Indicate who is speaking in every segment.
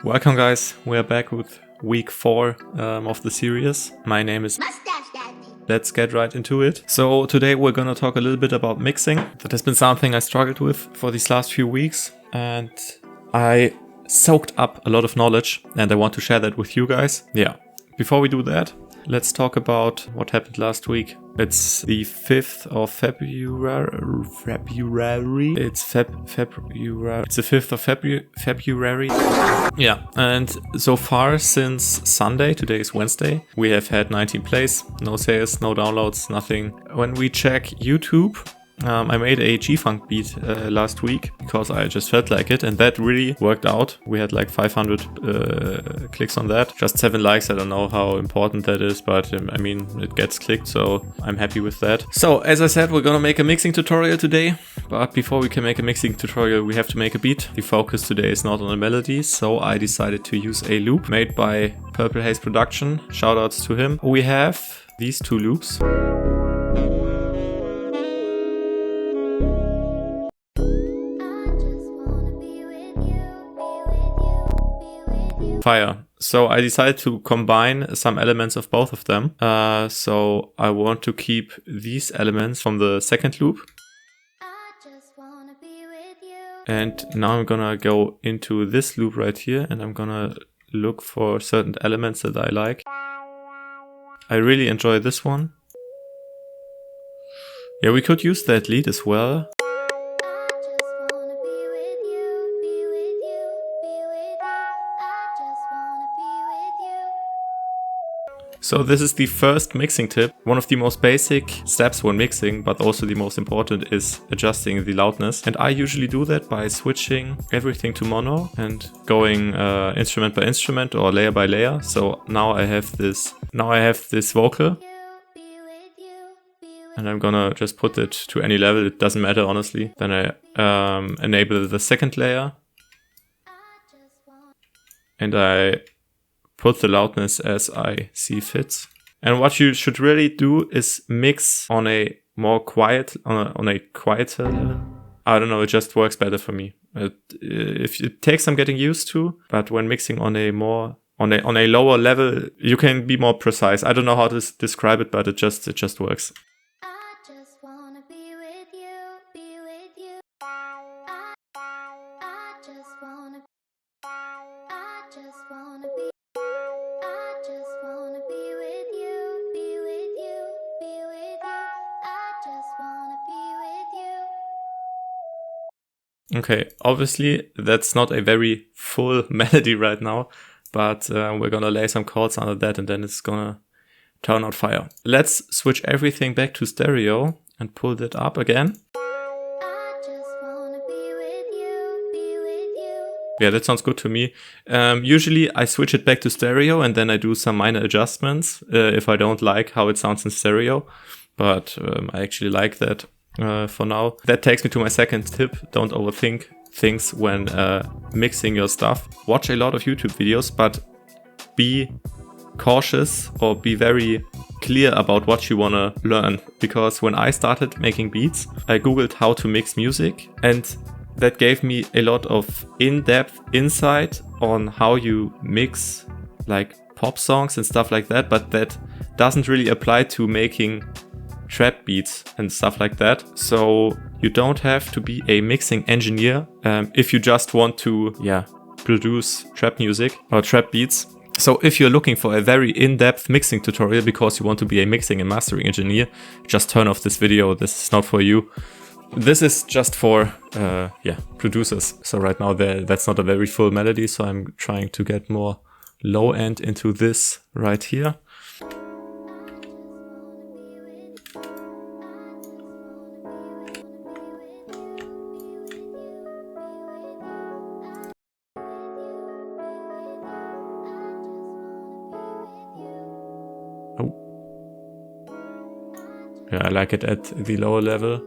Speaker 1: Welcome guys, we are back with week 4 of the series. My name is
Speaker 2: Mustache Daddy.
Speaker 1: Let's get right into it. So today we're gonna talk a little bit about mixing. That has been something I struggled with for these last few weeks and I soaked up a lot of knowledge and I want to share that with you guys. Yeah, before we do that, let's talk about what happened last week. It's the 5th of February. It's February. It's the 5th of February. Yeah, and so far since Sunday, today is Wednesday, we have had 19 plays, no sales, no downloads, nothing. When we check YouTube, I made a G-Funk beat last week because I just felt like it and that really worked out. We had like 500 clicks on that, just 7 likes. I don't know how important that is, but I mean, it gets clicked, so I'm happy with that. So as I said, we're gonna make a mixing tutorial today, but before we can make a mixing tutorial, we have to make a beat. The focus today is not on the melodies, so I decided to use a loop made by Purple Haze Production. Shoutouts to him. We have these 2 loops. Fire. So I decided to combine some elements of both of them. So I want to keep these elements from the second loop. And now I'm gonna go into this loop right here and I'm gonna look for certain elements that I like. I really enjoy this one. Yeah, we could use that lead as well. So this is the first mixing tip. One of the most basic steps when mixing, but also the most important, is adjusting the loudness. And I usually do that by switching everything to mono and going instrument by instrument or layer by layer. So now I have this vocal. And I'm gonna just put it to any level, it doesn't matter honestly. Then I enable the second layer. And I put the loudness as I see fit. And what you should really do is mix on a more quiet, on a quieter level. I don't know, it just works better for me. It takes some getting used to, but when mixing on a more on a lower level, you can be more precise. I don't know how to describe it, but it just works. Okay, obviously that's not a very full melody right now, but we're gonna lay some chords under that and then it's gonna turn out fire. Let's switch everything back to stereo and pull that up again. Yeah, that sounds good to me. Usually I switch it back to stereo and then I do some minor adjustments if I don't like how it sounds in stereo, but I actually like that. For now. That takes me to my second tip. Don't overthink things when mixing your stuff. Watch a lot of YouTube videos, but be cautious or be very clear about what you want to learn. Because when I started making beats, I googled how to mix music and that gave me a lot of in-depth insight on how you mix like pop songs and stuff like that, but that doesn't really apply to making trap beats and stuff like that. So you don't have to be a mixing engineer if you just want to produce trap music or trap beats. So if you're looking for a very in-depth mixing tutorial because you want to be a mixing and mastering engineer, just turn off this video. This is not for you. This is just for producers. So right now that's not a very full melody, so I'm trying to get more low end into this right here. Yeah, I like it at the lower level.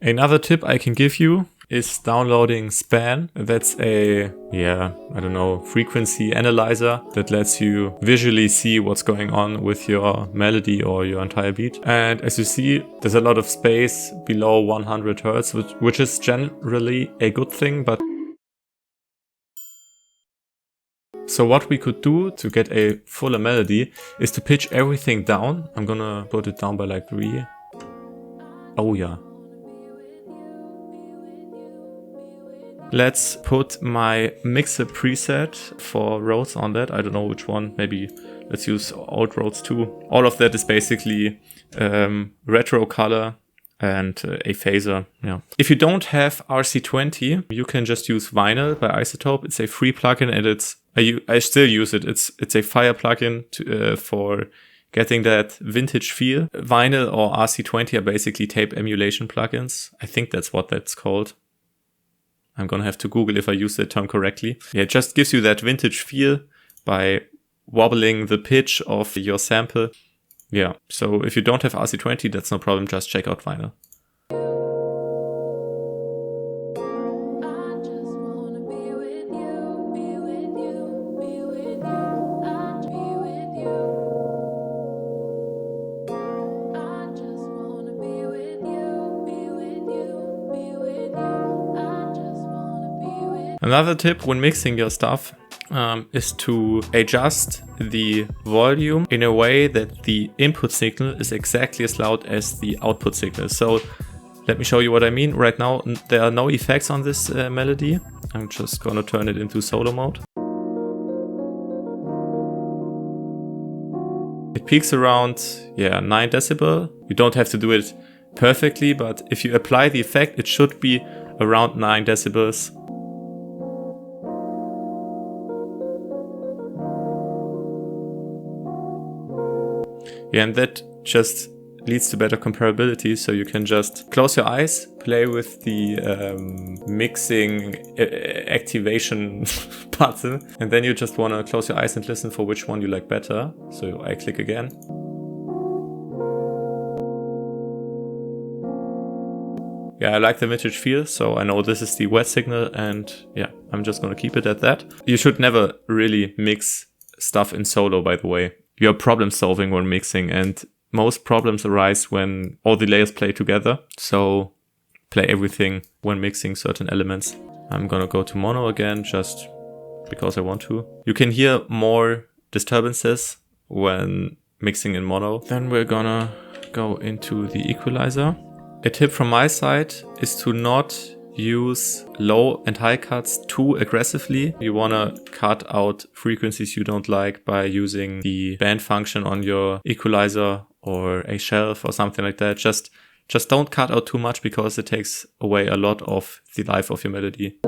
Speaker 1: Another tip I can give you is downloading Span. That's a, I don't know, frequency analyzer that lets you visually see what's going on with your melody or your entire beat. And as you see, there's a lot of space below 100 Hertz, which is generally a good thing, but So what we could do to get a fuller melody is to pitch everything down. I'm gonna put it down by like 3. Oh yeah. Let's put my mixer preset for Rhodes on that. I don't know which one. Maybe let's use old Rhodes 2. All of that is basically retro color and a phaser. Yeah. If you don't have RC20, you can just use Vinyl by Isotope. It's a free plugin and I still use it. It's a fire plugin for getting that vintage feel. Vinyl or RC20 are basically tape emulation plugins. I think that's what that's called. I'm gonna have to Google if I use that term correctly. Yeah, it just gives you that vintage feel by wobbling the pitch of your sample. Yeah, so if you don't have RC20, that's no problem, just check out Vinyl. Another tip when mixing your stuff is to adjust the volume in a way that the input signal is exactly as loud as the output signal. So let me show you what I mean. Right now there are no effects on this melody. I'm just gonna turn it into solo mode. It peaks around 9 decibel. You don't have to do it perfectly, but if you apply the effect, it should be around 9 decibels. Yeah, and that just leads to better comparability. So you can just close your eyes, play with the mixing activation button, and then you just want to close your eyes and listen for which one you like better. So I click again. Yeah, I like the vintage feel, so I know this is the wet signal, and yeah, I'm just gonna keep it at that. You should never really mix stuff in solo, by the way. You're problem solving when mixing, and most problems arise when all the layers play together. So play everything when mixing certain elements. I'm gonna go to mono again, just because I want to. You can hear more disturbances when mixing in mono. Then we're gonna go into the equalizer. A tip from my side is to not use low and high cuts too aggressively. You want to cut out frequencies you don't like by using the band function on your equalizer or a shelf or something like that. Just don't cut out too much because it takes away a lot of the life of your melody.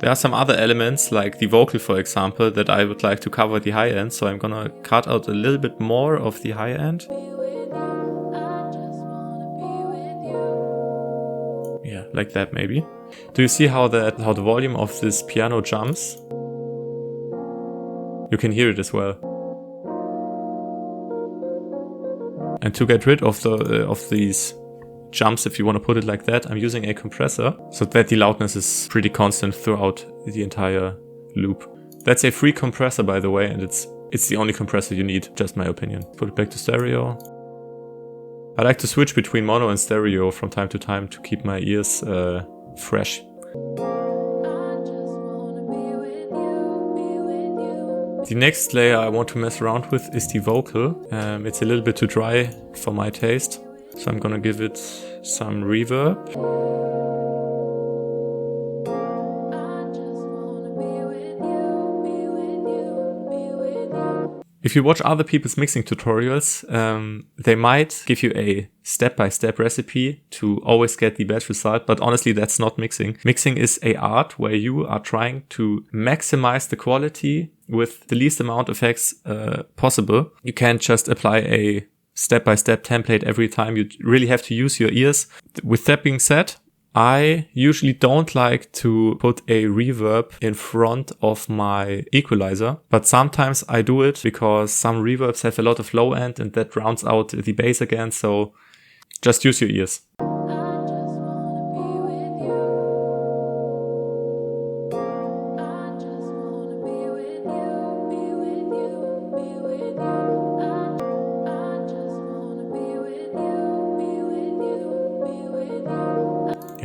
Speaker 1: There are some other elements, like the vocal, for example, that I would like to cover the high end, so I'm gonna cut out a little bit more of the high end. Yeah, like that maybe. Do you see how the volume of this piano jumps? You can hear it as well. And to get rid of these jumps, if you want to put it like that, I'm using a compressor so that the loudness is pretty constant throughout the entire loop. That's a free compressor, by the way, and it's the only compressor you need, just my opinion. Put it back to stereo. I like to switch between mono and stereo from time to time to keep my ears fresh. The next layer I want to mess around with is the vocal. It's a little bit too dry for my taste. So I'm gonna give it some reverb. If you watch other people's mixing tutorials, they might give you a step-by-step recipe to always get the best result, but honestly, that's not mixing. Mixing is an art where you are trying to maximize the quality with the least amount of effects possible. You can't just apply a step-by-step template every time. You really have to use your ears. With that being said, I usually don't like to put a reverb in front of my equalizer, but sometimes I do it because some reverbs have a lot of low end and that rounds out the bass again, so just use your ears.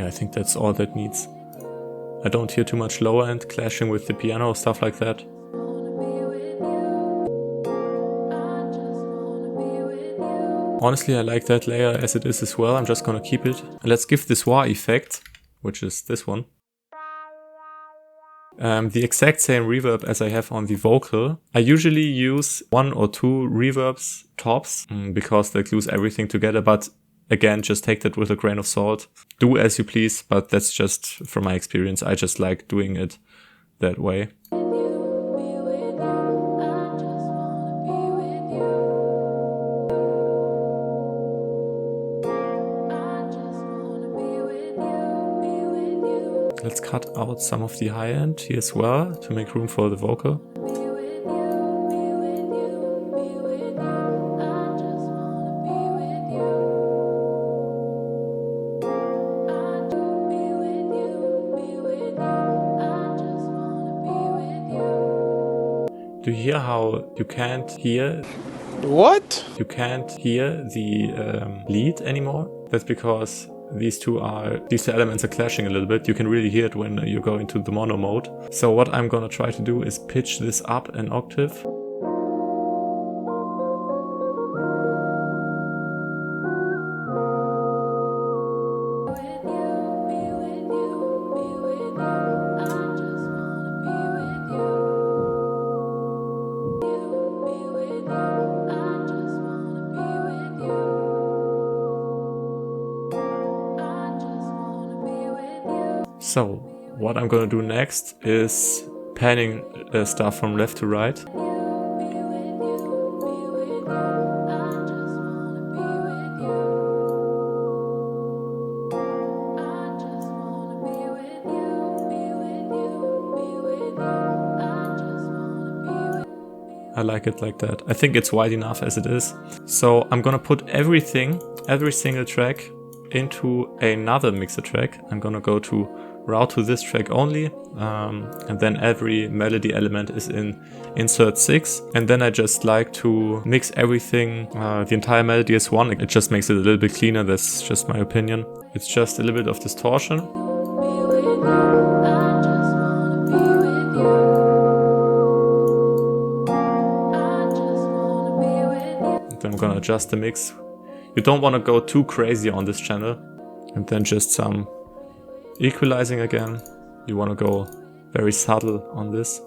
Speaker 1: Yeah, I think that's all that needs. I don't hear too much lower end clashing with the piano, stuff like that. Honestly, I like that layer as it is as well. I'm just gonna keep it. Let's give this wah effect, which is this one, the exact same reverb as I have on the vocal. I usually use 1 or 2 reverbs tops because they glues everything together, but again, just take that with a grain of salt. Do as you please, but that's just from my experience. I just like doing it that way. Let's cut out some of the high end here as well to make room for the vocal. Do you hear how you can't hear?
Speaker 2: What?
Speaker 1: You can't hear the lead anymore? That's because these two elements are clashing a little bit. You can really hear it when you go into the mono mode. So what I'm gonna try to do is pitch this up an octave. So, what I'm gonna do next is panning stuff from left to right. I like it like that. I think it's wide enough as it is. So I'm gonna put every single track into another mixer track. I'm gonna go to route to this track only, and then every melody element is in insert 6, and then I just like to mix everything, the entire melody as one. It just makes it a little bit cleaner. That's just my opinion. It's just a little bit of distortion. And then I'm gonna adjust the mix. You don't want to go too crazy on this channel, and then just some equalizing again. You want to go very subtle on this.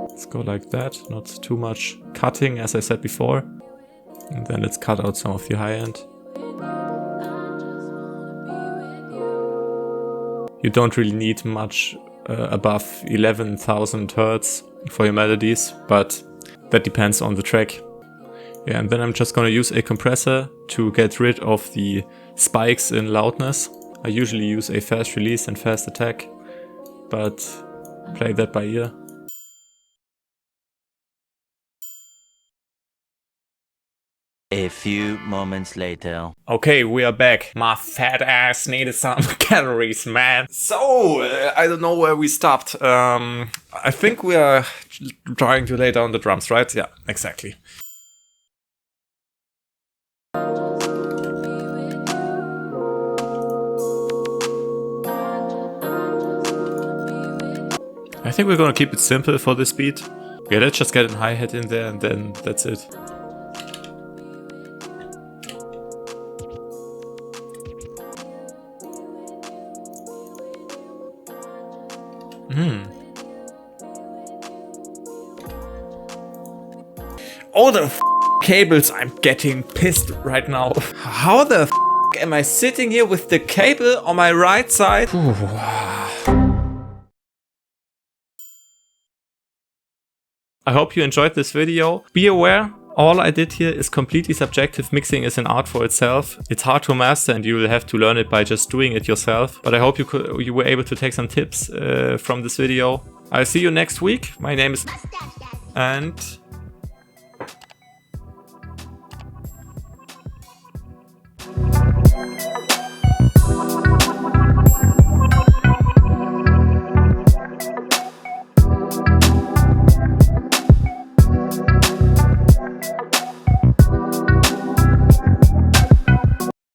Speaker 1: Let's go like that, not too much cutting as I said before. And then let's cut out some of the high end. You don't really need much above 11,000 Hertz for your melodies, but that depends on the track. Yeah, and then I'm just gonna use a compressor to get rid of the spikes in loudness. I usually use a fast release and fast attack, but play that by ear.
Speaker 3: A few moments later.
Speaker 1: Okay, we are back. My fat ass needed some calories, man. So, I don't know where we stopped. I think we are trying to lay down the drums, right? Yeah, exactly. I think we're gonna keep it simple for this beat. Yeah, let's just get a hi-hat in there and then that's it. Oh, the cables, I'm getting pissed right now. How the am I sitting here with the cable on my right side? I hope you enjoyed this video. Be aware, all I did here is completely subjective. Mixing is an art for itself. It's hard to master and you will have to learn it by just doing it yourself. But I hope you were able to take some tips from this video. I'll see you next week. My name is and